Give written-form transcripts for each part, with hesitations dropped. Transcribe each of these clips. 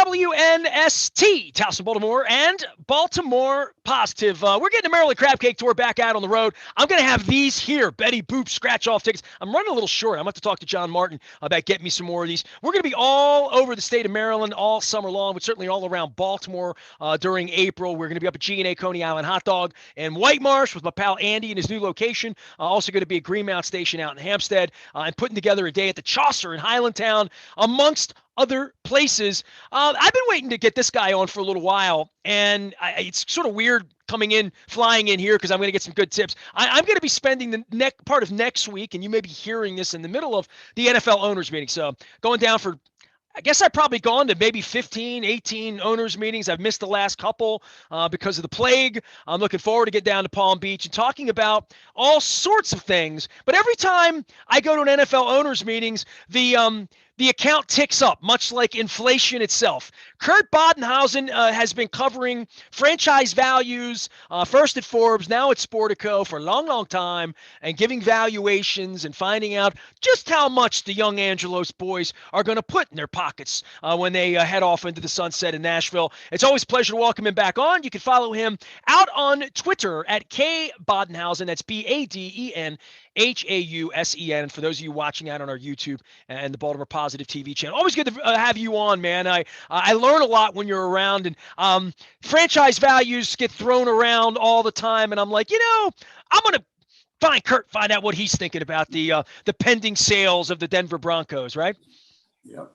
WNST, Towson, Baltimore, and Baltimore Positive. We're getting the Maryland Crab Cake Tour back out on the road. I'm going to have these here, Betty Boop scratch-off tickets. I'm running a little short. I'm going to have to talk to John Martin about getting me some more of these. We're going to be all over the state of Maryland all summer long, but certainly all around Baltimore during April. We're going to be up at G&A Coney Island Hot Dog and White Marsh with my pal Andy in his new location. Also going to be at Greenmount Station out in Hampstead and putting together a day at the Chaucer in Highlandtown, amongst other places. I've been waiting to get this guy on for a little while, and it's sort of weird flying in here because I'm going to get some good tips. I'm going to be spending the part of next week, and you may be hearing this in the middle of the NFL owners meeting. So going down for, I guess I've probably gone to maybe 15, 18 owners meetings. I've missed the last couple because of the plague. I'm looking forward to get down to Palm Beach and talking about all sorts of things. But every time I go to an NFL owners meetings, the account ticks up, much like inflation itself. Kurt Badenhausen has been covering franchise values, first at Forbes, now at Sportico for a long, long time, and giving valuations and finding out just how much the young Angelos boys are going to put in their pockets when they head off into the sunset in Nashville. It's always a pleasure to welcome him back on. You can follow him out on Twitter at K Badenhausen. That's Badenhausen. And for those of you watching out on our YouTube and the Baltimore Positive TV channel, always good to have you on, man. I learn a lot when you're around, and franchise values get thrown around all the time, and I'm like, I'm going to find out what he's thinking about the pending sales of the Denver Broncos, right? Yep.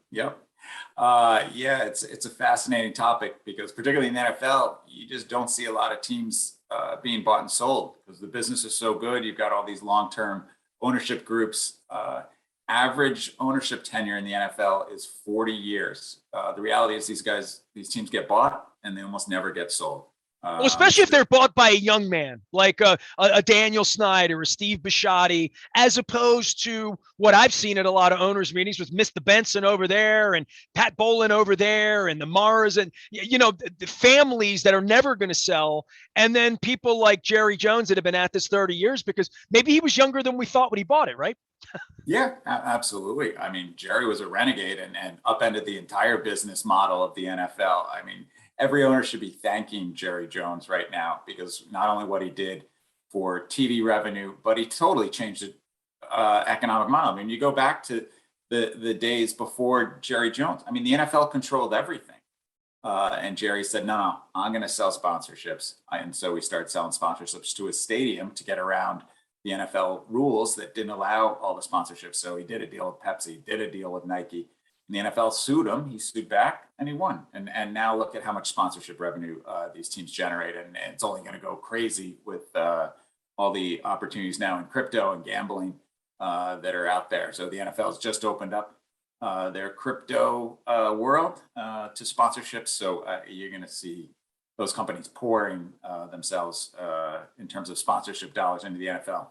Yeah, it's a fascinating topic because particularly in the NFL, you just don't see a lot of teams being bought and sold because the business is so good. You've got all these long-term ownership groups. Average ownership tenure in the NFL is 40 years. The reality is these teams get bought and they almost never get sold. Well, especially if they're bought by a young man like a Daniel Snyder or Steve Bisciotti, as opposed to what I've seen at a lot of owners meetings with Mr. Benson over there and Pat Bolin over there and the Mars and, the families that are never going to sell. And then people like Jerry Jones that have been at this 30 years because maybe he was younger than we thought when he bought it, right? Yeah, absolutely. I mean, Jerry was a renegade and upended the entire business model of the NFL. I mean, every owner should be thanking Jerry Jones right now because not only what he did for TV revenue, but he totally changed the economic model. I mean, you go back to the days before Jerry Jones. I mean, the NFL controlled everything. And Jerry said, no, I'm going to sell sponsorships. And so we started selling sponsorships to a stadium to get around the NFL rules that didn't allow all the sponsorships. So he did a deal with Pepsi, did a deal with Nike. And the NFL sued him. He sued back and he won. And now look at how much sponsorship revenue these teams generate. And it's only going to go crazy with all the opportunities now in crypto and gambling that are out there. So the NFL has just opened up their crypto world to sponsorships. So you're going to see those companies pouring themselves in terms of sponsorship dollars into the NFL.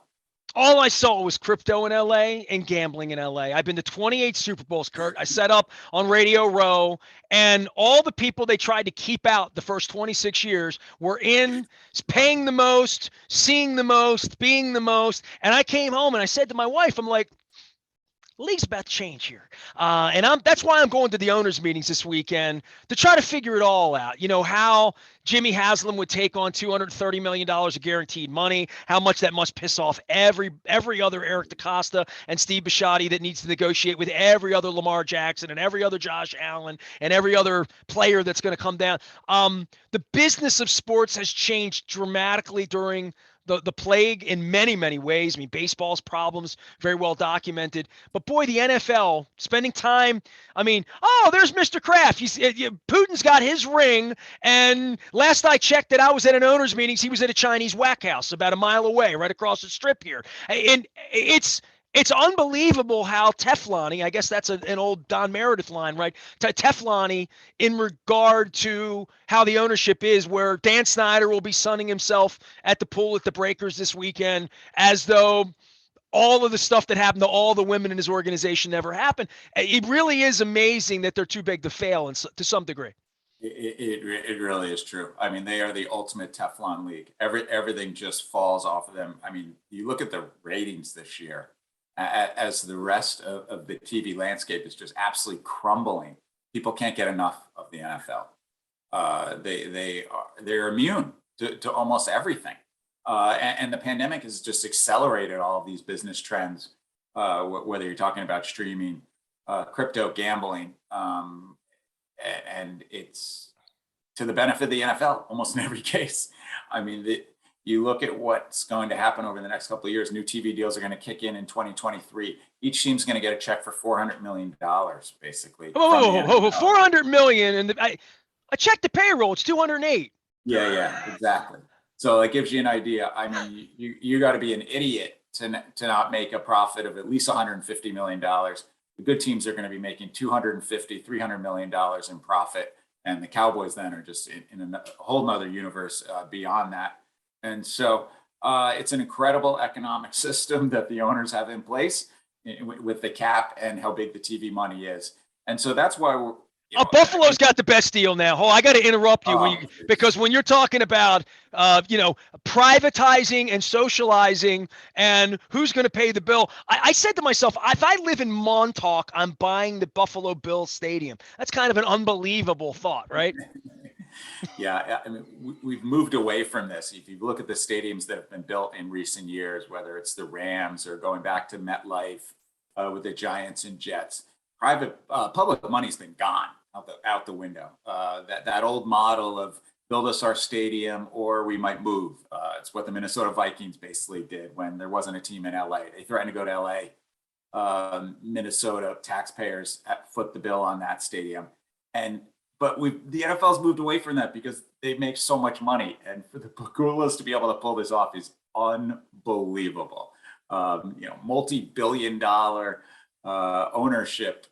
All I saw was crypto in LA and gambling in LA. I've been to 28 Super Bowls, Kurt. I set up on Radio Row, and all the people they tried to keep out the first 26 years were in, paying the most, seeing the most, being the most. And I came home and I said to my wife, I'm like, league's about to change here. And that's why I'm going to the owners meetings this weekend to try to figure it all out. How Jimmy Haslam would take on $230 million of guaranteed money, how much that must piss off every other Eric DaCosta and Steve Bisciotti that needs to negotiate with every other Lamar Jackson and every other Josh Allen and every other player that's going to come down. The business of sports has changed dramatically during the plague in many, many ways. I mean, baseball's problems, very well documented. But boy, the NFL spending time. I mean, there's Mr. Kraft. Putin's got his ring. And last I checked that I was at an owners meetings, he was at a Chinese whack house about a mile away, right across the strip here. And it's unbelievable how Teflon-y, I guess that's an old Don Meredith line, right? Teflon-y in regard to how the ownership is, where Dan Snyder will be sunning himself at the pool at the Breakers this weekend as though all of the stuff that happened to all the women in his organization never happened. It really is amazing that they're too big to fail to some degree. It really is true. I mean, they are the ultimate Teflon league. Everything just falls off of them. I mean, you look at the ratings this year, as the rest of the TV landscape is just absolutely crumbling. people can't get enough of the NFL. They're immune to almost everything. And the pandemic has just accelerated all of these business trends, whether you're talking about streaming, crypto, gambling, and it's to the benefit of the NFL almost in every case. I mean, you look at what's going to happen over the next couple of years. New TV deals are going to kick in 2023. Each team's going to get a check for $400 million, basically. Oh, 400 million, and I checked the payroll. It's 208. Yeah, exactly. So that gives you an idea. I mean, you got to be an idiot to not make a profit of at least $150 million. The good teams are going to be making $250, $300 million in profit. And the Cowboys then are just in a whole nother universe beyond that. And so it's an incredible economic system that the owners have in place with the cap and how big the TV money is. And so that's why Buffalo's got the best deal now. Oh, I got to interrupt you, because when you're talking about, privatizing and socializing and who's going to pay the bill, I said to myself, if I live in Montauk, I'm buying the Buffalo Bills Stadium. That's kind of an unbelievable thought, right? Yeah, I mean, we've moved away from this. If you look at the stadiums that have been built in recent years, whether it's the Rams or going back to MetLife with the Giants and Jets, public money's been gone out the window. That old model of build us our stadium or we might move. It's what the Minnesota Vikings basically did when there wasn't a team in LA. They threatened to go to LA. Minnesota taxpayers foot the bill on that stadium. But the NFL's moved away from that because they make so much money. And for the Pegulas to be able to pull this off is unbelievable. Multi-billion-dollar ownership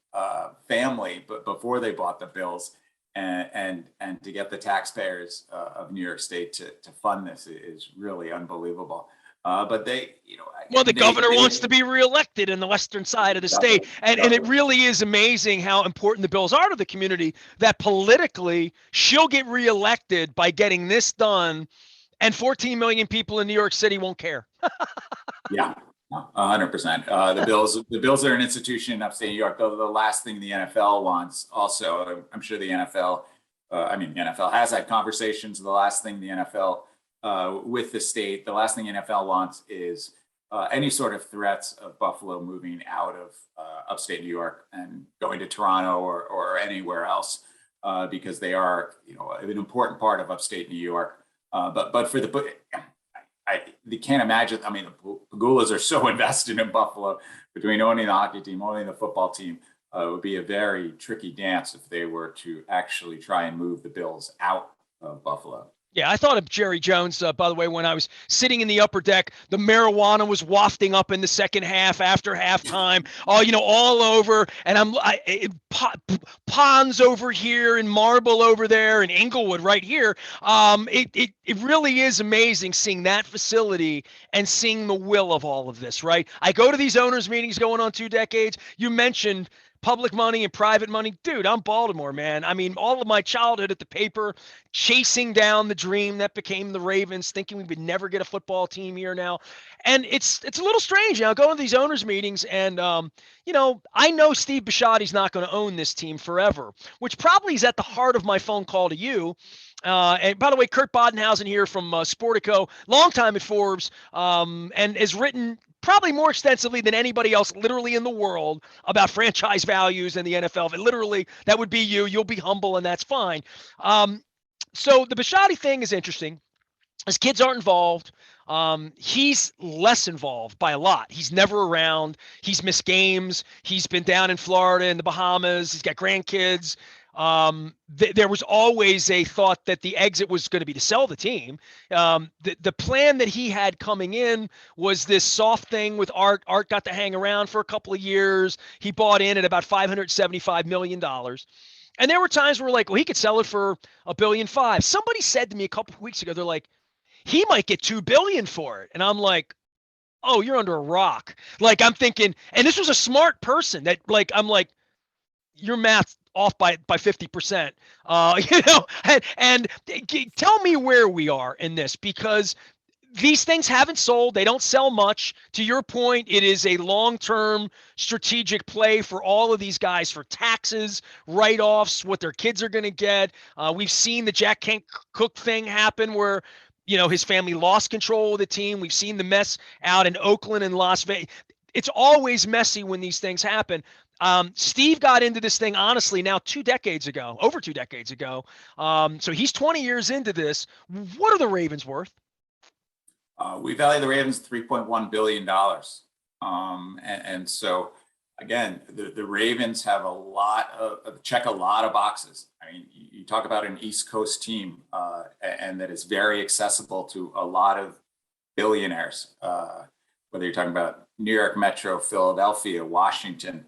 family, but before they bought the Bills, and to get the taxpayers of New York State to fund this is really unbelievable. But the governor wants to be reelected in the western side of the state. And it really is amazing how important the Bills are to the community, that politically she'll get reelected by getting this done, and 14 million people in New York City won't care. Yeah. 100%. The Bills are an institution in upstate New York. Though the last thing the NFL wants, also, I'm sure the NFL, the NFL has had conversations. The last thing the NFL with the state, the last thing the NFL wants is any sort of threats of Buffalo moving out of upstate New York and going to Toronto or anywhere else, because they are, an important part of upstate New York. But for they can't imagine. I mean, the Pegulas are so invested in Buffalo, between owning the hockey team, owning the football team. It would be a very tricky dance if they were to actually try and move the Bills out of Buffalo. Yeah, I thought of Jerry Jones, by the way, when I was sitting in the upper deck. The marijuana was wafting up in the second half after halftime, all over. And ponds over here and Marble over there and Inglewood right here. It really is amazing seeing that facility and seeing the will of all of this, right? I go to these owners meetings going on 2 decades. You mentioned public money and private money. Dude, I'm Baltimore, man. I mean, all of my childhood at the paper, chasing down the dream that became the Ravens, thinking we would never get a football team here now. And it's a little strange, going to these owners meetings and, I know Steve Bisciotti's not going to own this team forever, which probably is at the heart of my phone call to you. And by the way, Kurt Badenhausen here from Sportico, long time at Forbes, and has written probably more extensively than anybody else literally in the world about franchise values in the NFL. But literally, that would be you. You'll be humble, and that's fine. So the Bisciotti thing is interesting. His kids aren't involved. He's less involved by a lot. He's never around. He's missed games. He's been down in Florida and the Bahamas. He's got grandkids. There was always a thought that the exit was going to be to sell the team. The plan that he had coming in was this soft thing with Art. Art got to hang around for a couple of years. He bought in at about $575 million. And there were times where we're like, well, he could sell it for $1.5 billion. Somebody said to me a couple of weeks ago, they're like, he might get $2 billion for it. And I'm like, oh, you're under a rock. Like, I'm thinking, and this was a smart person that, like, I'm like, your math's off by 50%, and tell me where we are in this, because these things haven't sold. They don't sell much. To your point, it is a long-term strategic play for all of these guys for taxes, write-offs, what their kids are going to get. We've seen the Jack Kent Cook thing happen where, his family lost control of the team. We've seen the mess out in Oakland and Las Vegas. It's always messy when these things happen. Steve got into this thing, honestly, now over 2 decades ago. So he's 20 years into this. What are the Ravens worth? We value the Ravens $3.1 billion. And so, again, the Ravens have check a lot of boxes. I mean, you talk about an East Coast team, and that is very accessible to a lot of billionaires, whether you're talking about New York Metro, Philadelphia, Washington.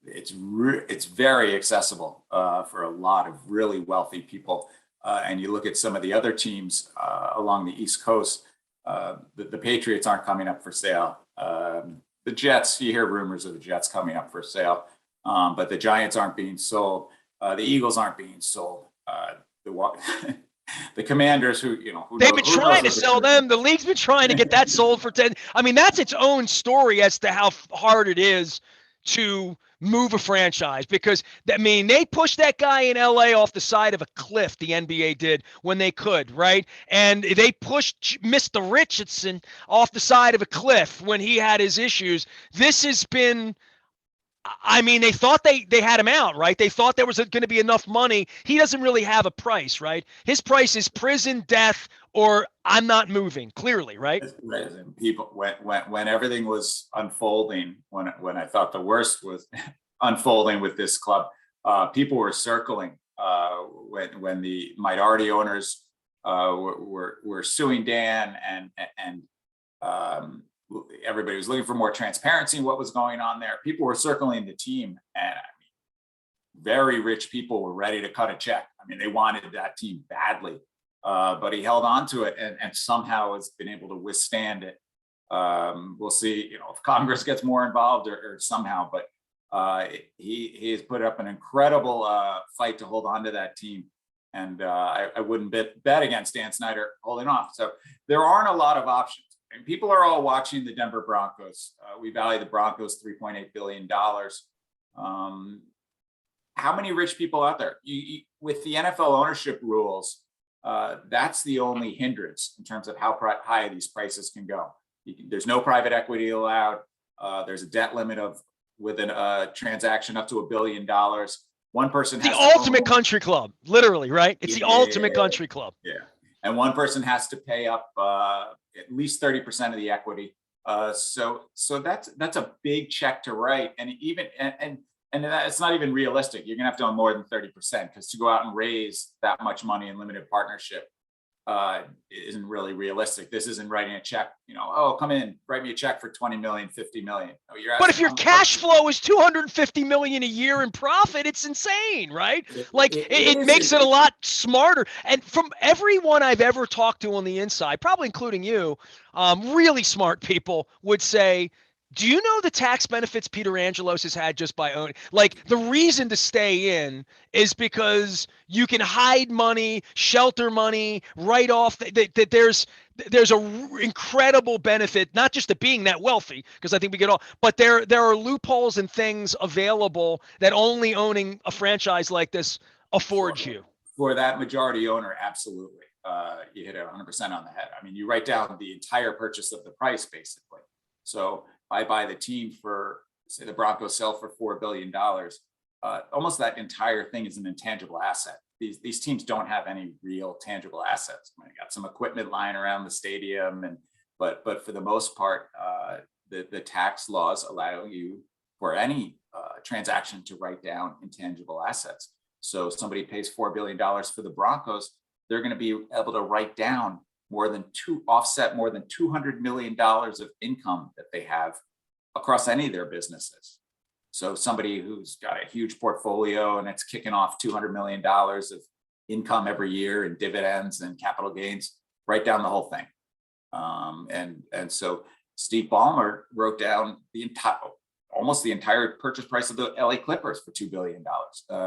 It's very accessible for a lot of really wealthy people. And you look at some of the other teams along the East Coast, the Patriots aren't coming up for sale. The Jets, you hear rumors of the Jets coming up for sale, but the Giants aren't being sold. The Eagles aren't being sold. The Commanders, they've been trying to sell them. The league's been trying to get that sold for 10. I mean, that's its own story as to how hard it is to move a franchise, because they pushed that guy in LA off the side of a cliff. The NBA did when they could, right? And they pushed Mr. Richardson off the side of a cliff when he had his issues. This has been, they thought they had him out, right? They thought there was going to be enough money. He doesn't really have a price, right? His price is prison, death, or I'm not moving, clearly, right? People, when everything was unfolding, when I thought the worst was unfolding with this club, people were circling when the minority owners were suing Dan, and everybody was looking for more transparency in what was going on there. People were circling the team, and very rich people were ready to cut a check. They wanted that team badly. But he held on to it and somehow has been able to withstand it. We'll see, if Congress gets more involved or somehow, but he has put up an incredible fight to hold on to that team. And I wouldn't bet against Dan Snyder holding off. So there aren't a lot of options. And people are all watching the Denver Broncos. We value the Broncos $3.8 billion. How many rich people out there? With the NFL ownership rules, that's the only hindrance in terms of how high these prices can go. There's no private equity allowed. There's a debt limit with a transaction up to $1 billion. One person has the ultimate country club, literally, right? It's the ultimate country club. Yeah, and one person has to pay up at least 30% of the equity. So that's a big check to write, and it's not even realistic. You're gonna have to own more than 30%, because to go out and raise that much money in limited partnership isn't really realistic. This isn't writing a check, come in, write me a check for 20 million, 50 million. But if your cash flow is 250 million a year in profit, it's insane, right? It makes it a lot smarter. And from everyone I've ever talked to on the inside, probably including you, really smart people would say, do you know the tax benefits Peter Angelos has had just by owning? The reason to stay in is because you can hide money, shelter money, write off. That there's a incredible benefit, not just to being that wealthy, because I think we get all, but there are loopholes and things available that only owning a franchise like this affords you. For that majority owner, absolutely. You hit it 100% on the head. You write down the entire purchase of the price, basically. So I buy the team for, say, the Broncos sell for $4 billion. Almost that entire thing is an intangible asset. These teams don't have any real tangible assets. They got some equipment lying around the stadium, but for the most part, the tax laws allow you for any transaction to write down intangible assets. So somebody pays $4 billion for the Broncos, they're going to be able to write down offset more than $200 million of income that they have across any of their businesses. So somebody who's got a huge portfolio and it's kicking off $200 million of income every year in dividends and capital gains, write down the whole thing. And so Steve Ballmer wrote down almost the entire purchase price of the LA Clippers for $2 billion.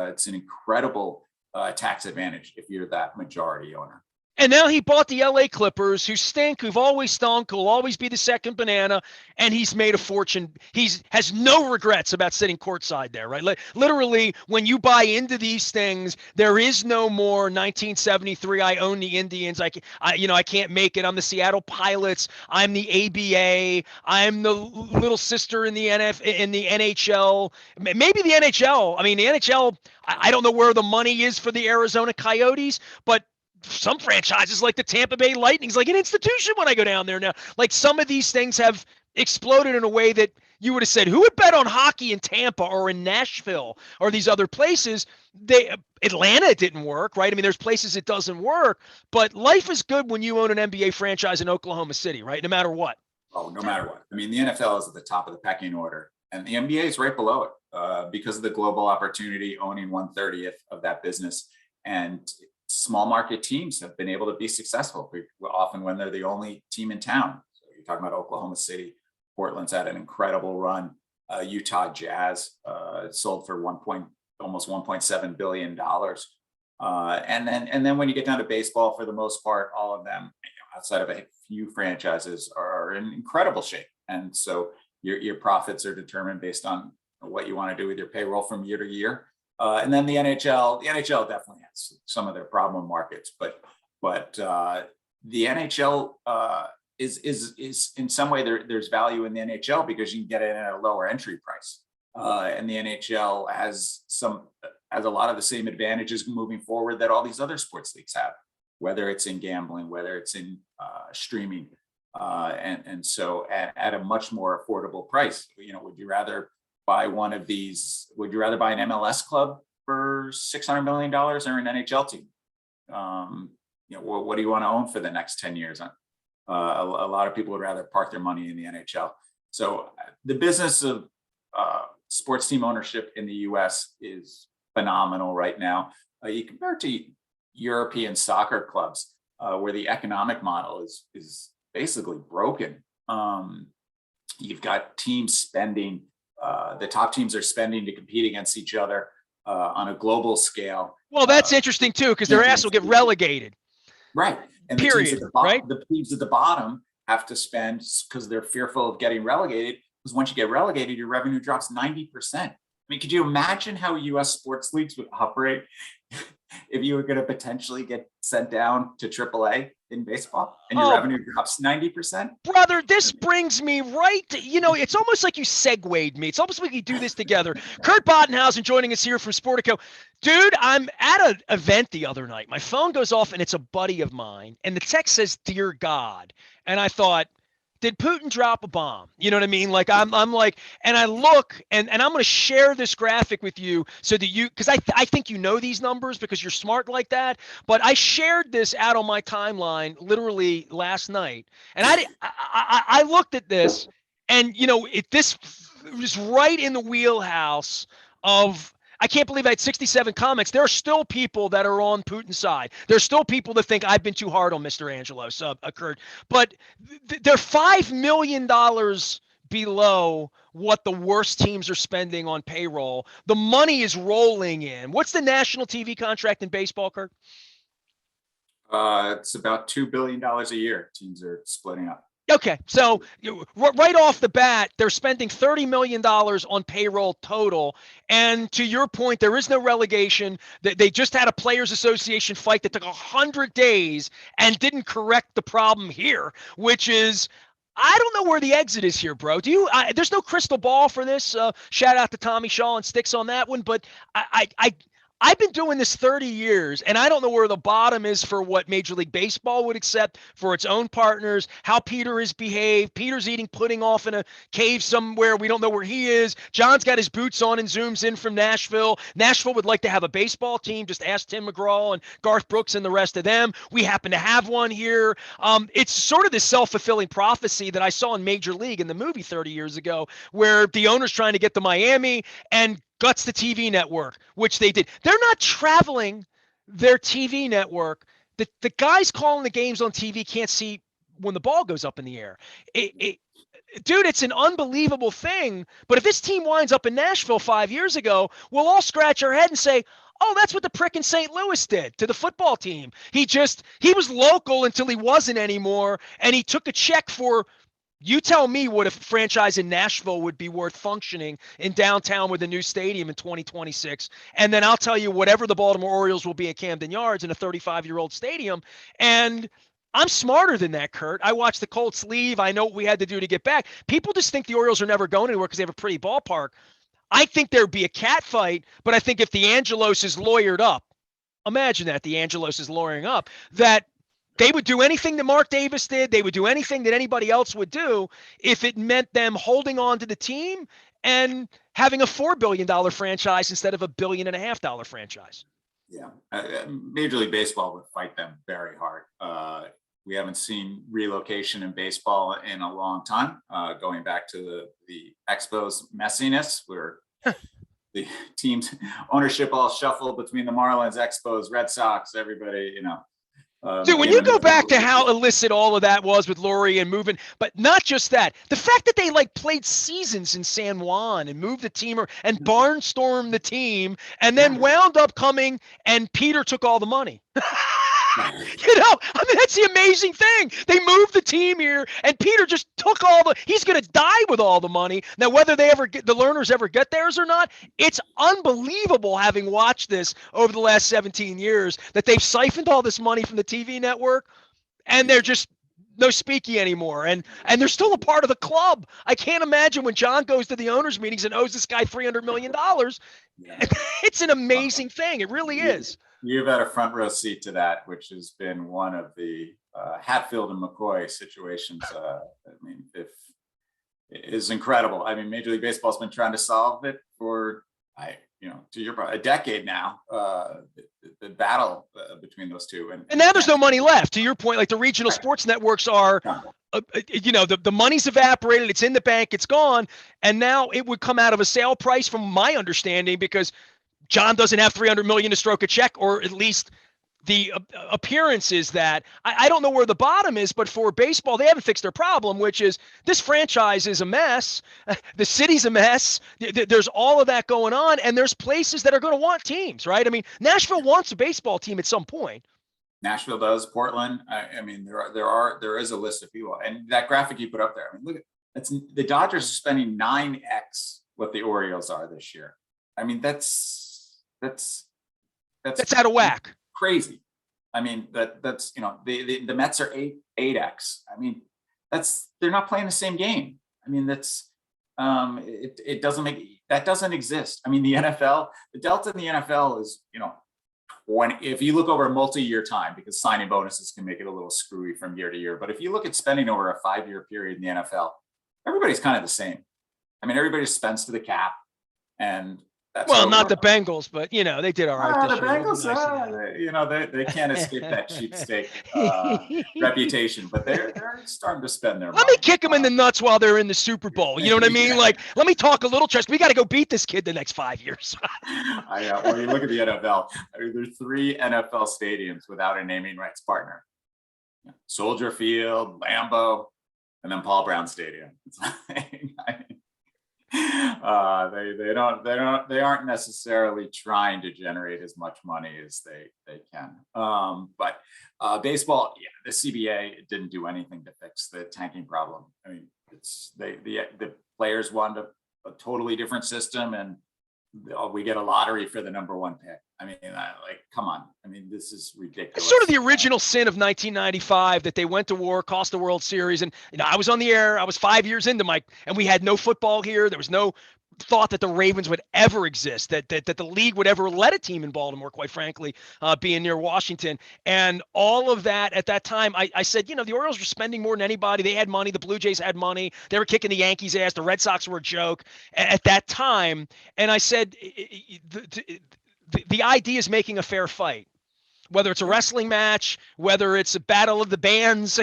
It's an incredible tax advantage if you're that majority owner. And now he bought the LA Clippers, who stink, who've always stunk, who'll always be the second banana, and he's made a fortune. He's has no regrets about sitting courtside there, right? Literally, when you buy into these things, there is no more 1973. I own the Indians. I can't make it. I'm the Seattle Pilots. I'm the ABA. I'm the little sister in the NHL. Maybe the NHL. I mean, the NHL. I don't know where the money is for the Arizona Coyotes, but some franchises like the Tampa Bay Lightning's like an institution when I go down there now. Like some of these things have exploded in a way that you would have said, who would bet on hockey in Tampa or in Nashville or these other places? Atlanta didn't work, right? I mean, there's places it doesn't work, but life is good when you own an NBA franchise in Oklahoma City, right? No matter what. Oh, no matter what. I mean, the NFL is at the top of the pecking order, and the NBA is right below it because of the global opportunity, owning 1/30th of that business. And small market teams have been able to be successful often when they're the only team in town. So you're talking about Oklahoma City. Portland's had an incredible run. Utah Jazz sold for almost $1.7 billion. And then when you get down to baseball, for the most part, all of them, outside of a few franchises, are in incredible shape. And so your profits are determined based on what you want to do with your payroll from year to year. And then the NHL definitely has some of their problem markets, but the NHL is in some way there's value in the NHL because you can get it at a lower entry price, and the NHL has a lot of the same advantages moving forward that all these other sports leagues have, whether it's in gambling, whether it's in streaming, and so at a much more affordable price. Would you rather buy one of these? Would you rather buy an MLS club for $600 million or an NHL team? What do you want to own for the next 10 years? A lot of people would rather park their money in the NHL. So the business of sports team ownership in the US is phenomenal right now. You compare it to European soccer clubs, where the economic model is basically broken. You've got teams spending. The top teams are spending to compete against each other on a global scale. Well, that's interesting too, because their ass will get relegated. Right. And period. The teams at the bottom have to spend because they're fearful of getting relegated. Because once you get relegated, your revenue drops 90%. I mean, could you imagine how U.S. sports leagues would operate if you were going to potentially get sent down to AAA in baseball and your revenue drops 90%? Brother, this brings me right to, it's almost like you segued me. It's almost like we do this together. Kurt Badenhausen joining us here from Sportico. Dude, I'm at an event the other night. My phone goes off and it's a buddy of mine. And the text says, "Dear God." And I thought, did Putin drop a bomb? You know what I mean? Like I'm like, and I look, and I'm going to share this graphic with you so that because I think you know these numbers because you're smart like that. But I shared this out on my timeline literally last night, and I looked at this, and this was right in the wheelhouse of. I can't believe I had 67 comments. There are still people that are on Putin's side. There's still people that think I've been too hard on Mr. Angelos, Kurt. But they're $5 million below what the worst teams are spending on payroll. The money is rolling in. What's the national TV contract in baseball, Kurt? It's about $2 billion a year. Teams are splitting up. Okay, so right off the bat, they're spending $30 million on payroll total. And to your point, there is no relegation. They just had a Players Association fight that took 100 days and didn't correct the problem here, which is I don't know where the exit is here, bro. There's no crystal ball for this. Shout out to Tommy Shaw and Sticks on that one. But I've been doing this 30 years, and I don't know where the bottom is for what Major League Baseball would accept for its own partners, how Peter has behaved. Peter's eating pudding off in a cave somewhere. We don't know where he is. John's got his boots on and zooms in from Nashville. Nashville would like to have a baseball team. Just ask Tim McGraw and Garth Brooks and the rest of them. We happen to have one here. It's sort of this self-fulfilling prophecy that I saw in Major League in the movie 30 years ago, where the owner's trying to get to Miami and guts the TV network, which they did. They're not traveling their TV network. The guys calling the games on TV can't see when the ball goes up in the air. dude, it's an unbelievable thing. But if this team winds up in Nashville 5 years ago, we'll all scratch our head and say, oh, that's what the prick in St. Louis did to the football team. He was local until he wasn't anymore. And he took a check for, you tell me what a franchise in Nashville would be worth functioning in downtown with a new stadium in 2026. And then I'll tell you whatever the Baltimore Orioles will be at Camden Yards in a 35-year-old stadium. And I'm smarter than that, Kurt. I watched the Colts leave. I know what we had to do to get back. People just think the Orioles are never going anywhere because they have a pretty ballpark. I think there'd be a cat fight, but I think if the Angelos is lawyered up, imagine that the Angelos is lawyering up, that they would do anything that Mark Davis did. They would do anything that anybody else would do if it meant them holding on to the team and having a $4 billion franchise instead of a $1.5 billion franchise. Yeah, Major League Baseball would fight them very hard. We haven't seen relocation in baseball in a long time, going back to the Expos messiness, where the team's ownership all shuffled between the Marlins, Expos, Red Sox, everybody, Dude, when you go back to how illicit all of that was with Laurie and moving, but not just that, the fact that they played seasons in San Juan and moved the team and barnstormed the team and then wound up coming and Peter took all the money. That's the amazing thing. They moved the team here and Peter just took he's going to die with all the money. Now, whether the Lerners ever get theirs or not, it's unbelievable having watched this over the last 17 years that they've siphoned all this money from the TV network and they're just no speaky anymore. And they're still a part of the club. I can't imagine when John goes to the owners meetings and owes this guy $300 million. Yeah. It's an amazing thing. It really is. You've had a front row seat to that, which has been one of the Hatfield and McCoy situations. It is incredible. Major League Baseball's been trying to solve it for, to your point, a decade now. The battle between those two, and now there's no money left. To your point, the regional sports networks are, the money's evaporated. It's in the bank. It's gone, and now it would come out of a sale price, from my understanding, because John doesn't have $300 million to stroke a check, or at least the appearance is that. I don't know where the bottom is, but for baseball, they haven't fixed their problem, which is this franchise is a mess. The city's a mess. There's all of that going on, and there's places that are going to want teams, right? Nashville wants a baseball team at some point. Nashville does. Portland. There is a list of people, and that graphic you put up there. Look at the Dodgers are spending 9x what the Orioles are this year. That's out of whack. Crazy. That's the Mets are 8x. They're not playing the same game. It doesn't exist. The NFL, the delta in the NFL is, if you look over a multi-year time, because signing bonuses can make it a little screwy from year to year. But if you look at spending over a 5-year period in the NFL, everybody's kind of the same. Everybody spends to the cap, and not the Bengals, but they did all right. The Bengals, they can't escape that cheapskate reputation, but they're starting to spend their money. Let me kick them in the nuts while they're in the Super Bowl. You know what I mean? Let me talk a little trash. We got to go beat this kid the next 5 years. Well, you look at the NFL. There's 3 NFL stadiums without a naming rights partner: Soldier Field, Lambeau, and then Paul Brown Stadium. They aren't necessarily trying to generate as much money as they can. But baseball, the CBA didn't do anything to fix the tanking problem. The players want a totally different system, and we get a lottery for the number 1 pick. Come on. This is ridiculous. It's sort of the original sin of 1995 that they went to war, cost the World Series. And, I was on the air. I was 5 years into and we had no football here. There was no thought that the Ravens would ever exist, that the league would ever let a team in Baltimore, quite frankly, being near Washington. And all of that at that time, I said, the Orioles were spending more than anybody. They had money. The Blue Jays had money. They were kicking the Yankees' ass. The Red Sox were a joke at that time. And I said, the idea is making a fair fight. whether it's a wrestling match, whether it's a battle of the bands,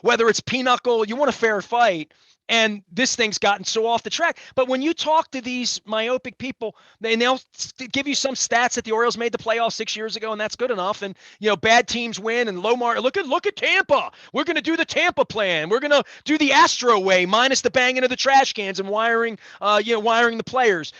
whether it's pinochle, you want a fair fight. And this thing's gotten so off the track. But when you talk to these myopic people, they'll give you some stats that the Orioles made the playoffs 6 years ago, and that's good enough. And bad teams win, and look at Tampa. We're going to do the Tampa plan. We're going to do the Astro way, minus the banging of the trash cans and wiring the players.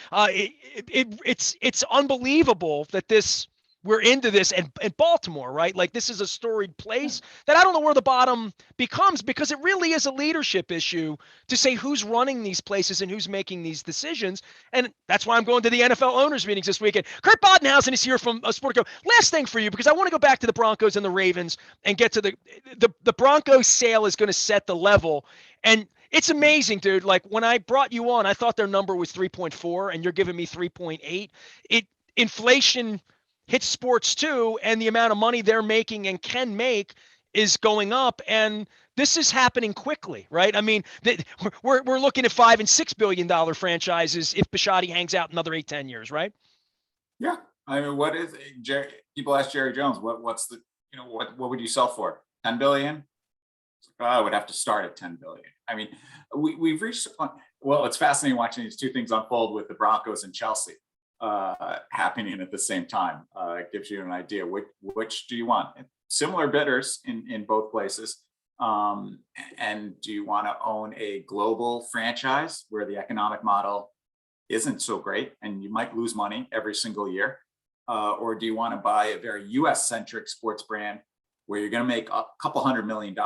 It's unbelievable that we're into this, and Baltimore, right? Like, this is a storied place that I don't know where the bottom becomes, because it really is a leadership issue to say who's running these places and who's making these decisions. And that's why I'm going to the NFL owners meetings this weekend. Kurt Badenhausen is here from Sportico. Last thing for you, because I want to go back to the Broncos and the Ravens and get to the Broncos sale is going to set the level. And it's amazing, dude. Like, when I brought you on, I thought their number was 3.4 and you're giving me 3.8. Inflation hits sports too, and the amount of money they're making and can make is going up, and this is happening quickly, right? I mean, we're looking at $5 and $6 billion franchises if Bisciotti hangs out another 8-10 years, right? Yeah, I mean, what is Jerry? People ask Jerry Jones, what's the what would you sell for? 10 billion? I would have to start at 10 billion. I mean, we've reached. Well, it's fascinating watching these two things unfold with the Broncos and Chelsea happening at the same time. It gives you an idea which do you want. Similar bidders in both places. And do you want to own a global franchise where the economic model isn't so great and you might lose money every single year? Or do you want to buy a very US centric sports brand where you're going to make a couple $100 million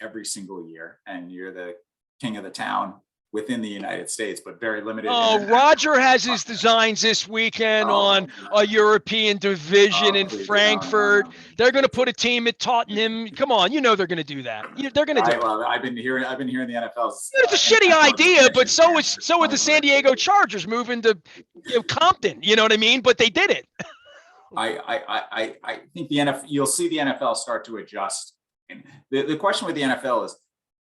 every single year and you're the king of the town within the United States, but very limited. Oh, Roger has his designs this weekend on a European division in Frankfurt. They're going to put a team at Tottenham. Come on, they're going to do that. They're going to do it. I've been hearing the NFL. It's a shitty idea, but so are the San Diego Chargers moving to Compton. You know what I mean? But they did it. I think the NFL. You'll see the NFL start to adjust. And the question with the NFL is,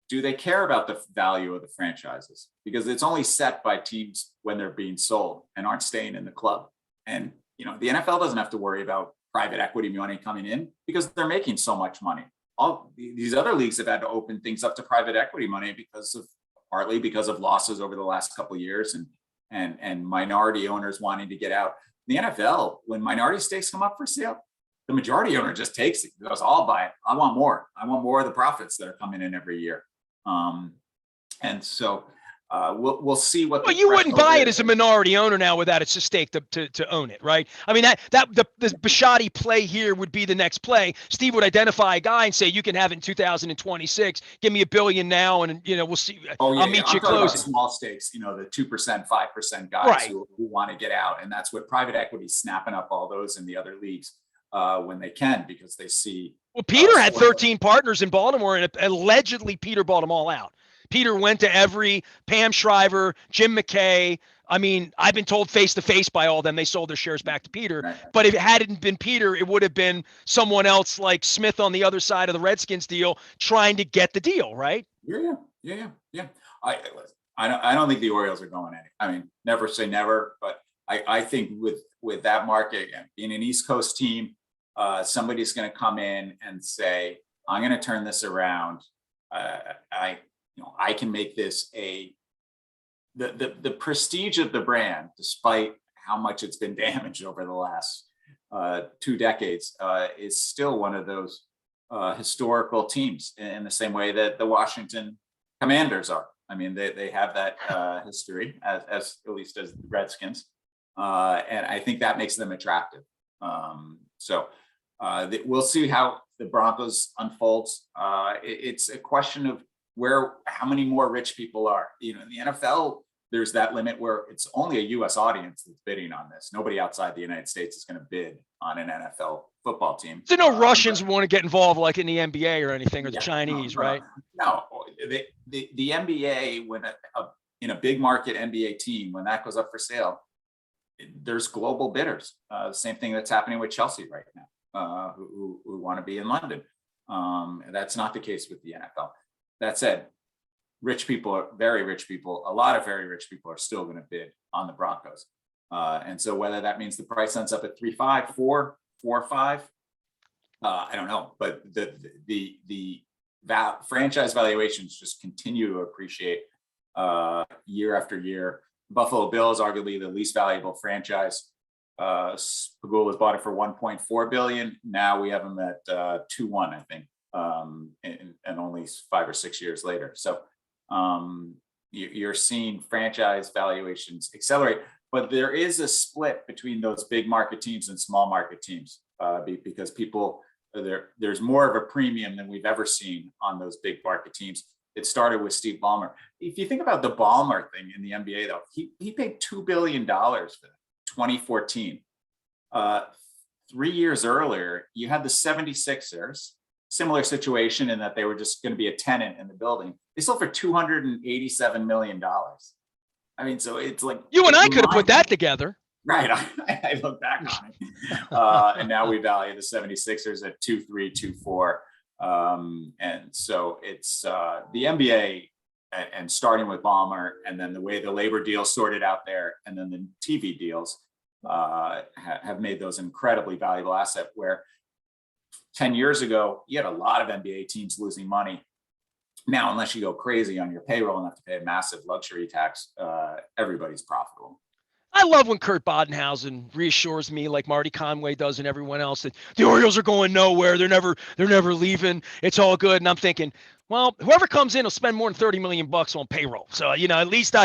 do they care about the value of the franchises? Because it's only set by teams when they're being sold and aren't staying in the club. And, the NFL doesn't have to worry about private equity money coming in because they're making so much money. All these other leagues have had to open things up to private equity money partly because of losses over the last couple of years and minority owners wanting to get out. The NFL, when minority stakes come up for sale, the majority owner just takes it. He goes, I'll buy it. I want more. I want more of the profits that are coming in every year. And so we'll see what. Well, you wouldn't buy it as a minority owner now without it's a stake to own it, right? I mean, the Bisciotti play here would be the next play. Steve would identify a guy and say, "You can have it in 2026. Give me $1 billion now, and we'll see. I'll meet you closing." Small stakes, the 2%, 5% guys right. who want to get out, and that's what private equity is snapping up all those in the other leagues when they can, because they see. Well, Peter had 13 partners in Baltimore, and allegedly Peter bought them all out. Peter went to every Pam Shriver, Jim McKay. I mean, I've been told face to face by all of them, they sold their shares back to Peter. Right. But if it hadn't been Peter, it would have been someone else like Smith on the other side of the Redskins deal trying to get the deal, right? Yeah. I don't think the Orioles are going any. I mean, never say never, but I think with that market, being an East Coast team, somebody's going to come in and say, I'm going to turn this around. I can make this the prestige of the brand, despite how much it's been damaged over the last 2 decades, is still one of those historical teams in the same way that the Washington Commanders are. I mean, they have that history as at least as the Redskins. And I think that makes them attractive. We'll see how the Broncos unfolds. It's a question of how many more rich people are. In the NFL, there's that limit where it's only a U.S. audience that's bidding on this. Nobody outside the United States is going to bid on an NFL football team. So no Russians want to get involved like in the NBA or anything, or the Chinese, right? No, the NBA, when in a big market NBA team, when that goes up for sale, there's global bidders. The same thing that's happening with Chelsea right now, who want to be in London. That's not the case with the NFL. That said, rich people, very rich people, a lot of very rich people are still going to bid on the Broncos. And so whether that means the price ends up at 3.5, 4, 4 or 5, I don't know, but the franchise valuations just continue to appreciate year after year. Buffalo Bills, arguably the least valuable franchise. Pagula's bought it for 1.4 billion. Now we have them at 2.1, I think, and only 5 or 6 years later. So you're seeing franchise valuations accelerate, but there is a split between those big market teams and small market teams because there's more of a premium than we've ever seen on those big market teams. It started with Steve Ballmer. If you think about the Ballmer thing in the NBA, though, he paid $2 billion for that. 2014. 3 years earlier, you had the 76ers, similar situation in that they were just going to be a tenant in the building. They sold for $287 million. I mean, so it's like you and I could have put that together. Right. I look back on it. And now we value the 76ers at 2.3, 2.4. And so it's the NBA and starting with Ballmer, and then the way the labor deals sorted out there, and then the TV deals have made those incredibly valuable asset. Where 10 years ago, you had a lot of NBA teams losing money. Now, unless you go crazy on your payroll and have to pay a massive luxury tax, everybody's profitable. I love when Kurt Badenhausen reassures me, like Marty Conway does and everyone else, that the Orioles are going nowhere. They're never leaving. It's all good. And I'm thinking, well, whoever comes in will spend more than $30 million on payroll. So, at least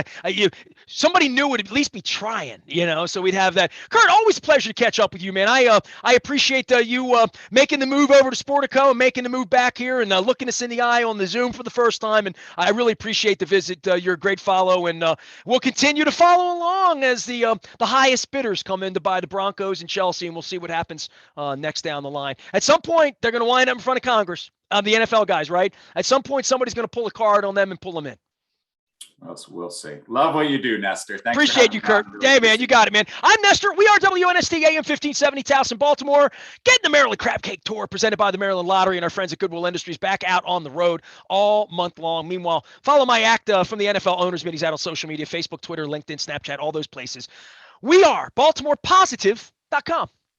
somebody new would at least be trying, so we'd have that. Kurt, always a pleasure to catch up with you, man. I appreciate you making the move over to Sportico and making the move back here and looking us in the eye on the Zoom for the first time. And I really appreciate the visit. You're a great follow, and we'll continue to follow along as the highest bidders come in to buy the Broncos and Chelsea, and we'll see what happens next down the line. At some point, they're going to wind up in front of Congress. The NFL guys, right? At some point, somebody's going to pull a card on them and pull them in. We'll see. Love what you do, Nestor. Thanks. Appreciate you, Kurt. Hey, man, you got it, man. I'm Nestor. We are WNST AM 1570 Towson, Baltimore. Getting the Maryland Crab Cake Tour presented by the Maryland Lottery and our friends at Goodwill Industries back out on the road all month long. Meanwhile, follow my act from the NFL Owners Meetings out on social media, Facebook, Twitter, LinkedIn, Snapchat, all those places. We are BaltimorePositive.com.